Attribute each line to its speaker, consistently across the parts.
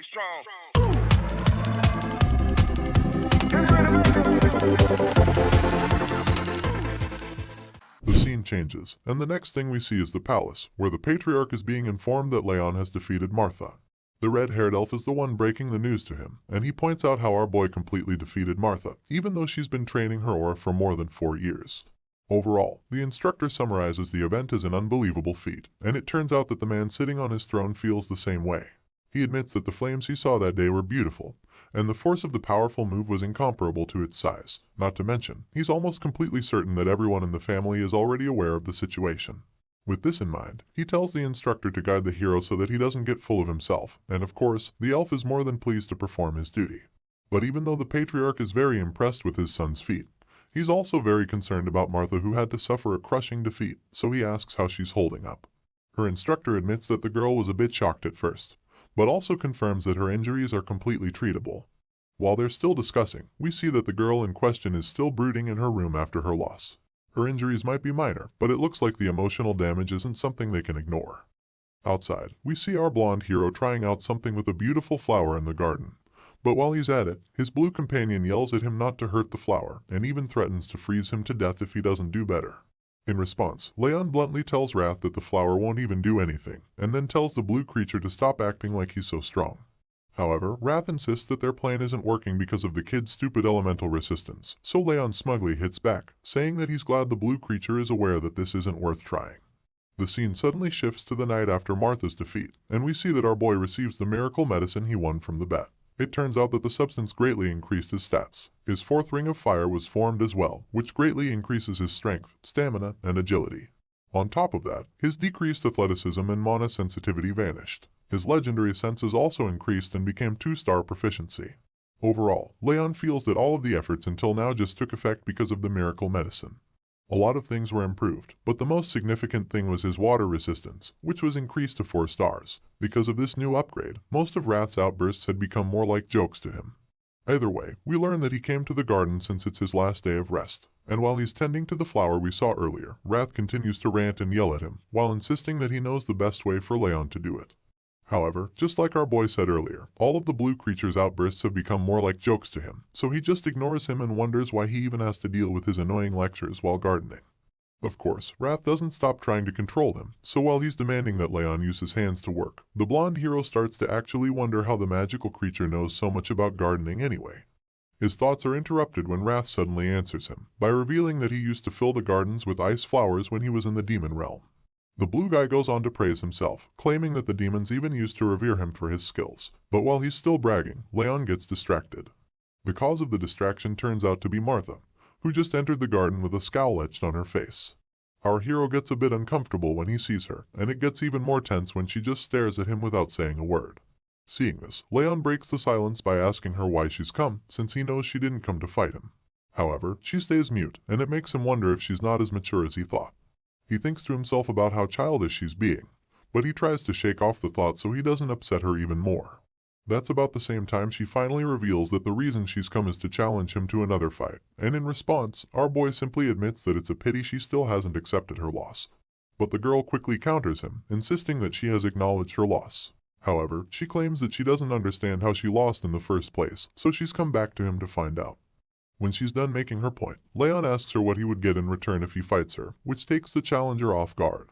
Speaker 1: Be strong.
Speaker 2: The scene changes, and the next thing we see is the palace, where the patriarch is being informed that Leon has defeated Martha. The red-haired elf is the one breaking the news to him, and he points out how our boy completely defeated Martha, even though she's been training her aura for more than 4 years. Overall, the instructor summarizes the event as an unbelievable feat, and it turns out that the man sitting on his throne feels the same way. He admits that the flames he saw that day were beautiful, and the force of the powerful move was incomparable to its size. Not to mention, he's almost completely certain that everyone in the family is already aware of the situation. With this in mind, he tells the instructor to guide the hero so that he doesn't get full of himself, and of course, the elf is more than pleased to perform his duty. But even though the patriarch is very impressed with his son's feat, he's also very concerned about Martha, who had to suffer a crushing defeat, so he asks how she's holding up. Her instructor admits that the girl was a bit shocked at first, but also confirms that her injuries are completely treatable. While they're still discussing, we see that the girl in question is still brooding in her room after her loss. Her injuries might be minor, but it looks like the emotional damage isn't something they can ignore. Outside, we see our blonde hero trying out something with a beautiful flower in the garden. But while he's at it, his blue companion yells at him not to hurt the flower, and even threatens to freeze him to death if he doesn't do better. In response, Leon bluntly tells Wrath that the flower won't even do anything, and then tells the blue creature to stop acting like he's so strong. However, Wrath insists that their plan isn't working because of the kid's stupid elemental resistance, so Leon smugly hits back, saying that he's glad the blue creature is aware that this isn't worth trying. The scene suddenly shifts to the night after Martha's defeat, and we see that our boy receives the miracle medicine he won from the bet. It turns out that the substance greatly increased his stats. His 4th ring of fire was formed as well, which greatly increases his strength, stamina, and agility. On top of that, his decreased athleticism and mana sensitivity vanished. His legendary senses also increased and became 2-star proficiency. Overall, Leon feels that all of the efforts until now just took effect because of the miracle medicine. A lot of things were improved, but the most significant thing was his water resistance, which was increased to 4 stars. Because of this new upgrade, most of Wrath's outbursts had become more like jokes to him. Either way, we learn that he came to the garden since it's his last day of rest, and while he's tending to the flower we saw earlier, Wrath continues to rant and yell at him, while insisting that he knows the best way for Leon to do it. However, just like our boy said earlier, all of the blue creature's outbursts have become more like jokes to him, so he just ignores him and wonders why he even has to deal with his annoying lectures while gardening. Of course, Wrath doesn't stop trying to control him, so while he's demanding that Leon use his hands to work, the blonde hero starts to actually wonder how the magical creature knows so much about gardening anyway. His thoughts are interrupted when Wrath suddenly answers him, by revealing that he used to fill the gardens with ice flowers when he was in the demon realm. The blue guy goes on to praise himself, claiming that the demons even used to revere him for his skills. But while he's still bragging, Leon gets distracted. The cause of the distraction turns out to be Martha, who just entered the garden with a scowl etched on her face. Our hero gets a bit uncomfortable when he sees her, and it gets even more tense when she just stares at him without saying a word. Seeing this, Leon breaks the silence by asking her why she's come, since he knows she didn't come to fight him. However, she stays mute, and it makes him wonder if she's not as mature as he thought. He thinks to himself about how childish she's being, but he tries to shake off the thought so he doesn't upset her even more. That's about the same time she finally reveals that the reason she's come is to challenge him to another fight, and in response, our boy simply admits that it's a pity she still hasn't accepted her loss. But the girl quickly counters him, insisting that she has acknowledged her loss. However, she claims that she doesn't understand how she lost in the first place, so she's come back to him to find out. When she's done making her point, Leon asks her what he would get in return if he fights her, which takes the challenger off guard.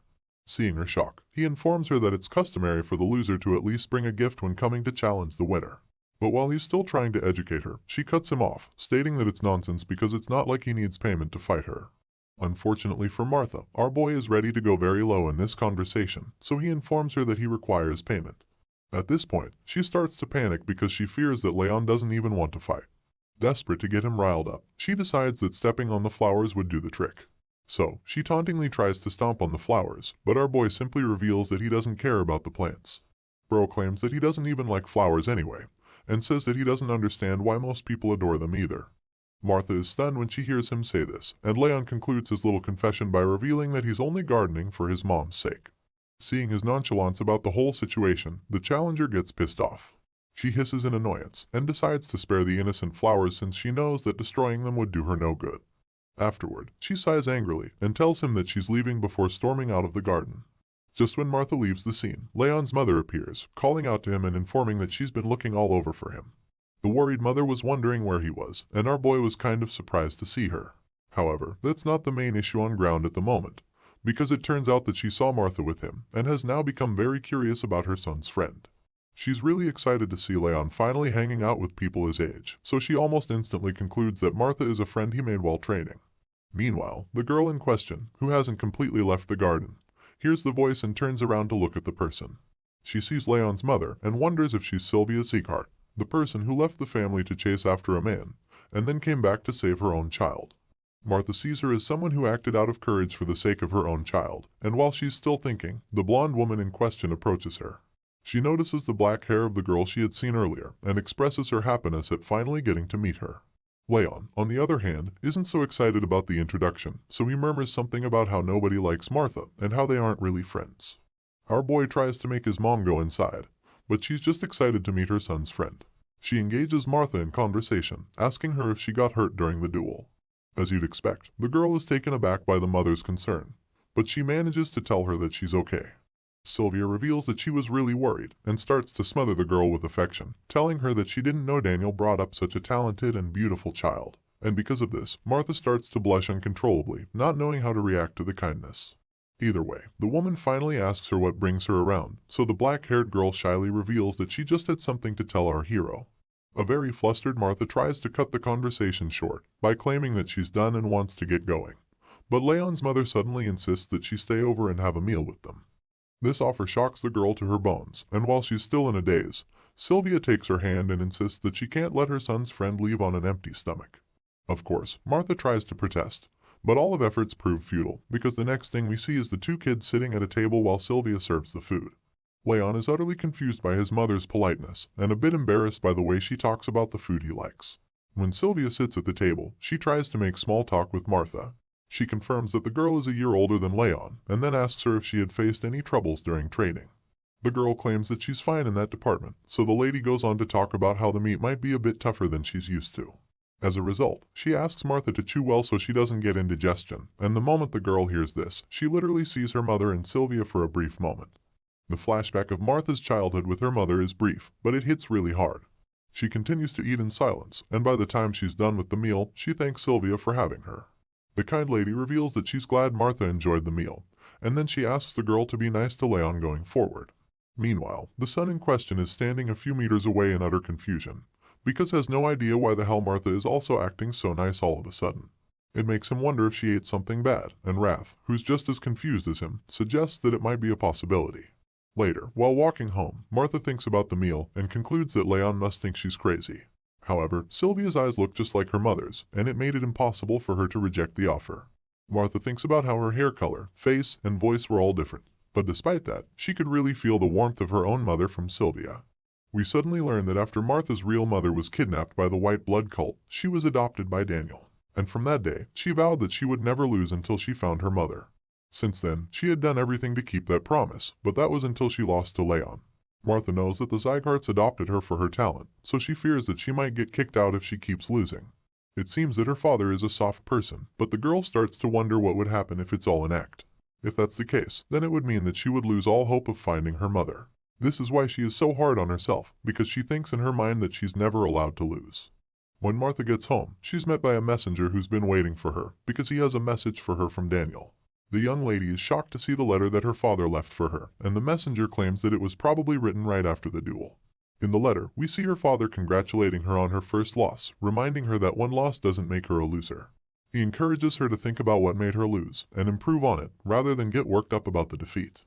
Speaker 2: Seeing her shock, he informs her that it's customary for the loser to at least bring a gift when coming to challenge the winner. But while he's still trying to educate her, she cuts him off, stating that it's nonsense because it's not like he needs payment to fight her. Unfortunately for Martha, our boy is ready to go very low in this conversation, so he informs her that he requires payment. At this point, she starts to panic because she fears that Leon doesn't even want to fight. Desperate to get him riled up, she decides that stepping on the flowers would do the trick. So, she tauntingly tries to stomp on the flowers, but our boy simply reveals that he doesn't care about the plants. Bro claims that he doesn't even like flowers anyway, and says that he doesn't understand why most people adore them either. Martha is stunned when she hears him say this, and Leon concludes his little confession by revealing that he's only gardening for his mom's sake. Seeing his nonchalance about the whole situation, the challenger gets pissed off. She hisses in annoyance, and decides to spare the innocent flowers since she knows that destroying them would do her no good. Afterward, she sighs angrily, and tells him that she's leaving before storming out of the garden. Just when Martha leaves the scene, Leon's mother appears, calling out to him and informing that she's been looking all over for him. The worried mother was wondering where he was, and our boy was kind of surprised to see her. However, that's not the main issue on ground at the moment, because it turns out that she saw Martha with him and has now become very curious about her son's friend. She's really excited to see Leon finally hanging out with people his age, so she almost instantly concludes that Martha is a friend he made while training. Meanwhile, the girl in question, who hasn't completely left the garden, hears the voice and turns around to look at the person. She sees Leon's mother and wonders if she's Sylvia Sieghart, the person who left the family to chase after a man, and then came back to save her own child. Martha sees her as someone who acted out of courage for the sake of her own child, and while she's still thinking, the blonde woman in question approaches her. She notices the black hair of the girl she had seen earlier and expresses her happiness at finally getting to meet her. Leon, on the other hand, isn't so excited about the introduction, so he murmurs something about how nobody likes Martha and how they aren't really friends. Our boy tries to make his mom go inside, but she's just excited to meet her son's friend. She engages Martha in conversation, asking her if she got hurt during the duel. As you'd expect, the girl is taken aback by the mother's concern, but she manages to tell her that she's okay. Sylvia reveals that she was really worried and starts to smother the girl with affection, telling her that she didn't know Daniel brought up such a talented and beautiful child. And because of this, Martha starts to blush uncontrollably, not knowing how to react to the kindness. Either way, the woman finally asks her what brings her around, so the black-haired girl shyly reveals that she just had something to tell our hero. A very flustered Martha tries to cut the conversation short by claiming that she's done and wants to get going. But Leon's mother suddenly insists that she stay over and have a meal with them. This offer shocks the girl to her bones, and while she's still in a daze, Sylvia takes her hand and insists that she can't let her son's friend leave on an empty stomach. Of course, Martha tries to protest, but all of efforts prove futile, because the next thing we see is the two kids sitting at a table while Sylvia serves the food. Leon is utterly confused by his mother's politeness, and a bit embarrassed by the way she talks about the food he likes. When Sylvia sits at the table, she tries to make small talk with Martha. She confirms that the girl is a year older than Leon, and then asks her if she had faced any troubles during training. The girl claims that she's fine in that department, so the lady goes on to talk about how the meat might be a bit tougher than she's used to. As a result, she asks Martha to chew well so she doesn't get indigestion, and the moment the girl hears this, she literally sees her mother and Sylvia for a brief moment. The flashback of Martha's childhood with her mother is brief, but it hits really hard. She continues to eat in silence, and by the time she's done with the meal, she thanks Sylvia for having her. The kind lady reveals that she's glad Martha enjoyed the meal, and then she asks the girl to be nice to Leon going forward. Meanwhile, the son in question is standing a few meters away in utter confusion, because has no idea why the hell Martha is also acting so nice all of a sudden. It makes him wonder if she ate something bad, and Wrath, who's just as confused as him, suggests that it might be a possibility. Later, while walking home, Martha thinks about the meal and concludes that Leon must think she's crazy. However, Sylvia's eyes look just like her mother's, and it made it impossible for her to reject the offer. Martha thinks about how her hair color, face, and voice were all different, but despite that, she could really feel the warmth of her own mother from Sylvia. We suddenly learn that after Martha's real mother was kidnapped by the white blood cult, she was adopted by Daniel, and from that day, she vowed that she would never lose until she found her mother. Since then, she had done everything to keep that promise, but that was until she lost to Leon. Martha knows that the Siegharts adopted her for her talent, so she fears that she might get kicked out if she keeps losing. It seems that her father is a soft person, but the girl starts to wonder what would happen if it's all an act. If that's the case, then it would mean that she would lose all hope of finding her mother. This is why she is so hard on herself, because she thinks in her mind that she's never allowed to lose. When Martha gets home, she's met by a messenger who's been waiting for her, because he has a message for her from Daniel. The young lady is shocked to see the letter that her father left for her, and the messenger claims that it was probably written right after the duel. In the letter, we see her father congratulating her on her first loss, reminding her that one loss doesn't make her a loser. He encourages her to think about what made her lose, and improve on it, rather than get worked up about the defeat.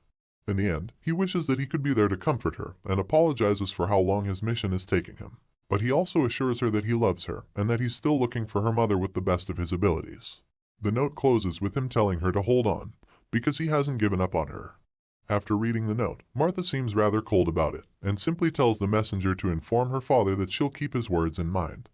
Speaker 2: In the end, he wishes that he could be there to comfort her, and apologizes for how long his mission is taking him. But he also assures her that he loves her, and that he's still looking for her mother with the best of his abilities. The note closes with him telling her to hold on, because he hasn't given up on her. After reading the note, Martha seems rather cold about it, and simply tells the messenger to inform her father that she'll keep his words in mind.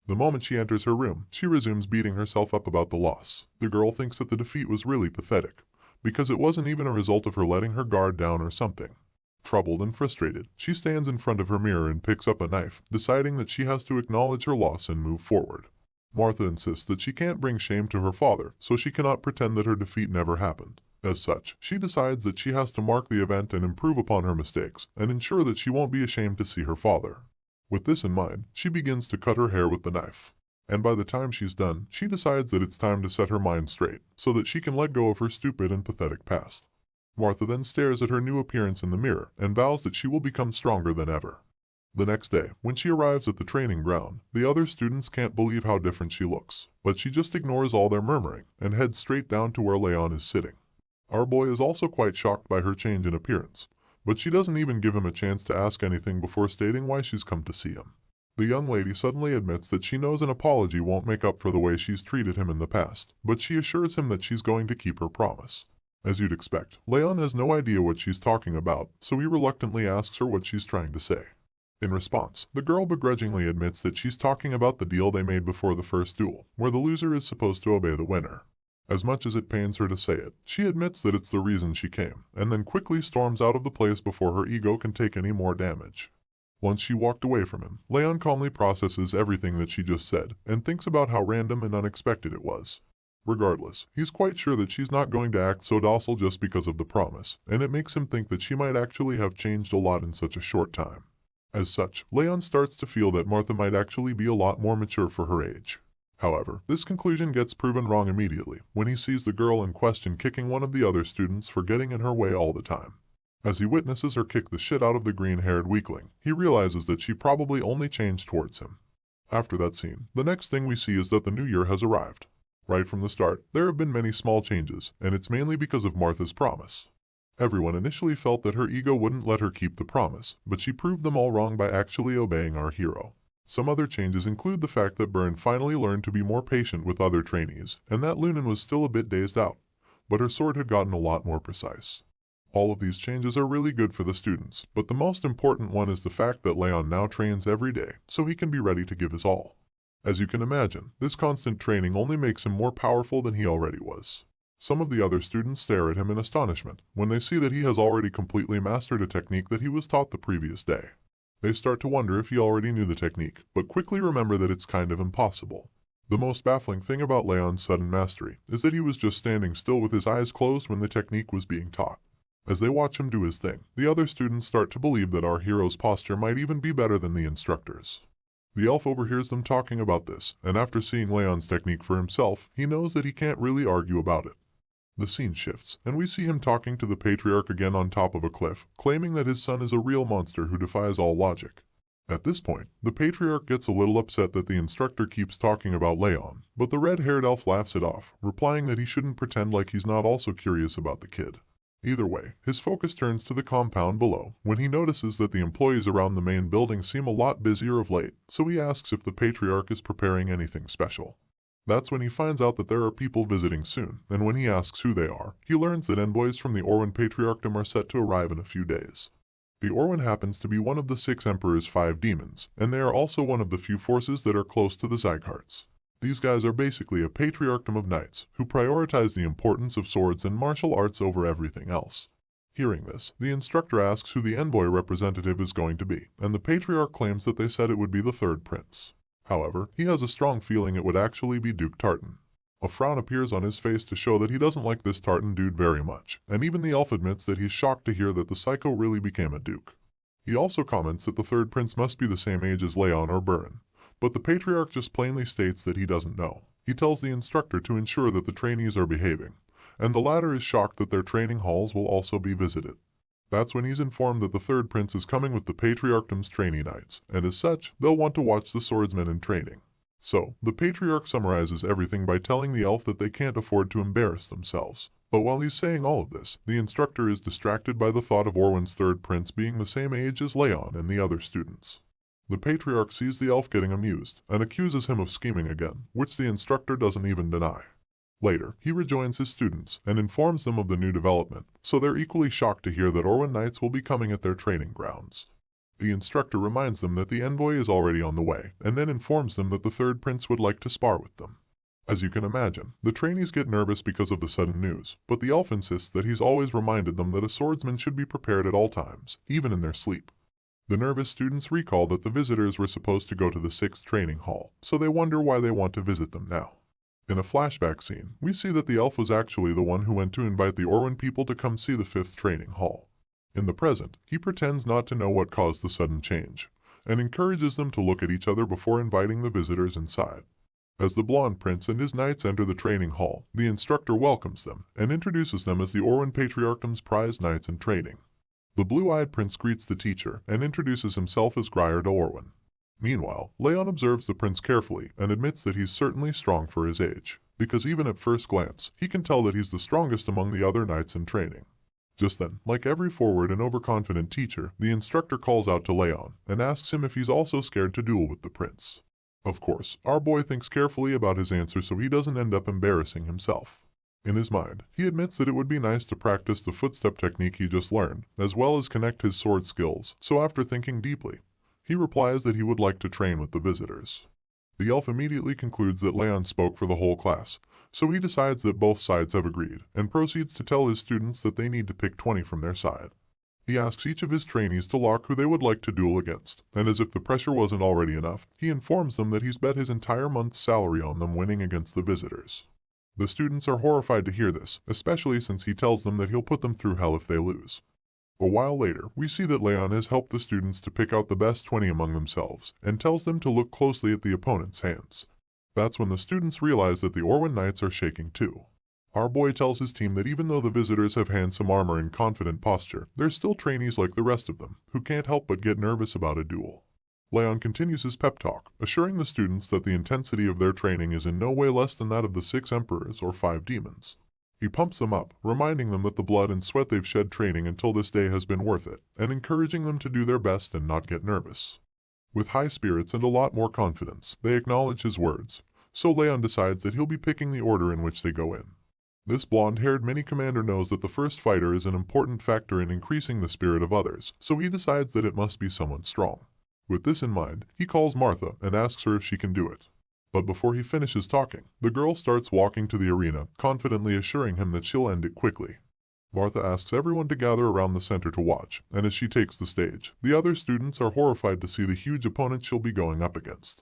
Speaker 2: The moment she enters her room, she resumes beating herself up about the loss. The girl thinks that the defeat was really pathetic, because it wasn't even a result of her letting her guard down or something. Troubled and frustrated, she stands in front of her mirror and picks up a knife, deciding that she has to acknowledge her loss and move forward. Martha insists that she can't bring shame to her father, so she cannot pretend that her defeat never happened. As such, she decides that she has to mark the event and improve upon her mistakes, and ensure that she won't be ashamed to see her father. With this in mind, she begins to cut her hair with the knife. And by the time she's done, she decides that it's time to set her mind straight, so that she can let go of her stupid and pathetic past. Martha then stares at her new appearance in the mirror and vows that she will become stronger than ever. The next day, when she arrives at the training ground, the other students can't believe how different she looks, but she just ignores all their murmuring and heads straight down to where Leon is sitting. Our boy is also quite shocked by her change in appearance, but she doesn't even give him a chance to ask anything before stating why she's come to see him. The young lady suddenly admits that she knows an apology won't make up for the way she's treated him in the past, but she assures him that she's going to keep her promise. As you'd expect, Leon has no idea what she's talking about, so he reluctantly asks her what she's trying to say. In response, the girl begrudgingly admits that she's talking about the deal they made before the first duel, where the loser is supposed to obey the winner. As much as it pains her to say it, she admits that it's the reason she came, and then quickly storms out of the place before her ego can take any more damage. Once she walked away from him, Leon calmly processes everything that she just said, and thinks about how random and unexpected it was. Regardless, he's quite sure that she's not going to act so docile just because of the promise, and it makes him think that she might actually have changed a lot in such a short time. As such, Leon starts to feel that Martha might actually be a lot more mature for her age. However, this conclusion gets proven wrong immediately when he sees the girl in question kicking one of the other students for getting in her way all the time. As he witnesses her kick the shit out of the green-haired weakling, he realizes that she probably only changed towards him. After that scene, the next thing we see is that the new year has arrived. Right from the start, there have been many small changes, and it's mainly because of Martha's promise. Everyone initially felt that her ego wouldn't let her keep the promise, but she proved them all wrong by actually obeying our hero. Some other changes include the fact that Byrne finally learned to be more patient with other trainees, and that Lunan was still a bit dazed out, but her sword had gotten a lot more precise. All of these changes are really good for the students, but the most important one is the fact that Leon now trains every day, so he can be ready to give his all. As you can imagine, this constant training only makes him more powerful than he already was. Some of the other students stare at him in astonishment when they see that he has already completely mastered a technique that he was taught the previous day. They start to wonder if he already knew the technique, but quickly remember that it's kind of impossible. The most baffling thing about Leon's sudden mastery is that he was just standing still with his eyes closed when the technique was being taught. As they watch him do his thing, the other students start to believe that our hero's posture might even be better than the instructor's. The elf overhears them talking about this, and after seeing Leon's technique for himself, he knows that he can't really argue about it. The scene shifts, and we see him talking to the patriarch again on top of a cliff, claiming that his son is a real monster who defies all logic. At this point, the patriarch gets a little upset that the instructor keeps talking about Leon, but the red-haired elf laughs it off, replying that he shouldn't pretend like he's not also curious about the kid. Either way, his focus turns to the compound below when he notices that the employees around the main building seem a lot busier of late, so he asks if the patriarch is preparing anything special. That's when he finds out that there are people visiting soon, and when he asks who they are, he learns that envoys from the Orwen Patriarchdom are set to arrive in a few days. The Orwen happens to be one of the 6 Emperor's 5 demons, and they are also one of the few forces that are close to the Zygardes. These guys are basically a patriarchdom of knights, who prioritize the importance of swords and martial arts over everything else. Hearing this, the instructor asks who the envoy representative is going to be, and the patriarch claims that they said it would be the 3rd prince. However, he has a strong feeling it would actually be Duke Tartan. A frown appears on his face to show that he doesn't like this Tartan dude very much, and even the elf admits that he's shocked to hear that the psycho really became a duke. He also comments that the 3rd prince must be the same age as Leon or Byrne, but the patriarch just plainly states that he doesn't know. He tells the instructor to ensure that the trainees are behaving, and the latter is shocked that their training halls will also be visited. That's when he's informed that the 3rd prince is coming with the patriarchdom's trainee knights, and as such, they'll want to watch the swordsmen in training. So, the patriarch summarizes everything by telling the elf that they can't afford to embarrass themselves. But while he's saying all of this, the instructor is distracted by the thought of Orwen's 3rd prince being the same age as Leon and the other students. The patriarch sees the elf getting amused, and accuses him of scheming again, which the instructor doesn't even deny. Later, he rejoins his students and informs them of the new development, so they're equally shocked to hear that Orwen Knights will be coming at their training grounds. The instructor reminds them that the envoy is already on the way, and then informs them that the 3rd prince would like to spar with them. As you can imagine, the trainees get nervous because of the sudden news, but the elf insists that he's always reminded them that a swordsman should be prepared at all times, even in their sleep. The nervous students recall that the visitors were supposed to go to the 6th training hall, so they wonder why they want to visit them now. In a flashback scene, we see that the elf was actually the one who went to invite the Orwen people to come see the 5th training hall. In the present, he pretends not to know what caused the sudden change, and encourages them to look at each other before inviting the visitors inside. As the blonde prince and his knights enter the training hall, the instructor welcomes them and introduces them as the Orwen Patriarcham's prize knights in training. The blue-eyed prince greets the teacher and introduces himself as Grier de Orwen. Meanwhile, Leon observes the prince carefully and admits that he's certainly strong for his age, because even at first glance, he can tell that he's the strongest among the other knights in training. Just then, like every forward and overconfident teacher, the instructor calls out to Leon and asks him if he's also scared to duel with the prince. Of course, our boy thinks carefully about his answer so he doesn't end up embarrassing himself. In his mind, he admits that it would be nice to practice the footstep technique he just learned, as well as connect his sword skills, so after thinking deeply, he replies that he would like to train with the visitors. The elf immediately concludes that Leon spoke for the whole class, so he decides that both sides have agreed, and proceeds to tell his students that they need to pick 20 from their side. He asks each of his trainees to lock who they would like to duel against, and as if the pressure wasn't already enough, he informs them that he's bet his entire month's salary on them winning against the visitors. The students are horrified to hear this, especially since he tells them that he'll put them through hell if they lose. A while later, we see that Leon has helped the students to pick out the best 20 among themselves, and tells them to look closely at the opponent's hands. That's when the students realize that the Orwen Knights are shaking too. Our boy tells his team that even though the visitors have handsome armor and confident posture, they're still trainees like the rest of them, who can't help but get nervous about a duel. Leon continues his pep talk, assuring the students that the intensity of their training is in no way less than that of the 6 emperors or 5 demons. He pumps them up, reminding them that the blood and sweat they've shed training until this day has been worth it, and encouraging them to do their best and not get nervous. With high spirits and a lot more confidence, they acknowledge his words, so Leon decides that he'll be picking the order in which they go in. This blonde-haired mini-commander knows that the first fighter is an important factor in increasing the spirit of others, so he decides that it must be someone strong. With this in mind, he calls Martha and asks her if she can do it. But before he finishes talking, the girl starts walking to the arena, confidently assuring him that she'll end it quickly. Martha asks everyone to gather around the center to watch, and as she takes the stage, the other students are horrified to see the huge opponent she'll be going up against.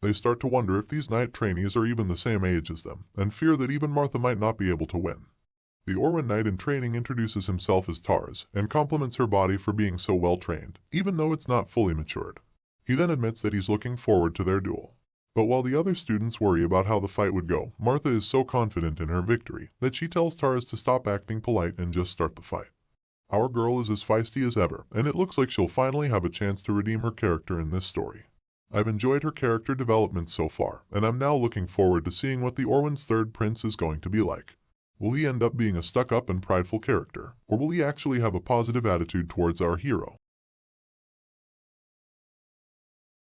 Speaker 2: They start to wonder if these knight trainees are even the same age as them, and fear that even Martha might not be able to win. The Orwen Knight in training introduces himself as Tars, and compliments her body for being so well trained, even though it's not fully matured. He then admits that he's looking forward to their duel. But while the other students worry about how the fight would go, Martha is so confident in her victory that she tells Tars to stop acting polite and just start the fight. Our girl is as feisty as ever, and it looks like she'll finally have a chance to redeem her character in this story. I've enjoyed her character development so far, and I'm now looking forward to seeing what the Orwen's third prince is going to be like. Will he end up being a stuck-up and prideful character, or will he actually have a positive attitude towards our hero?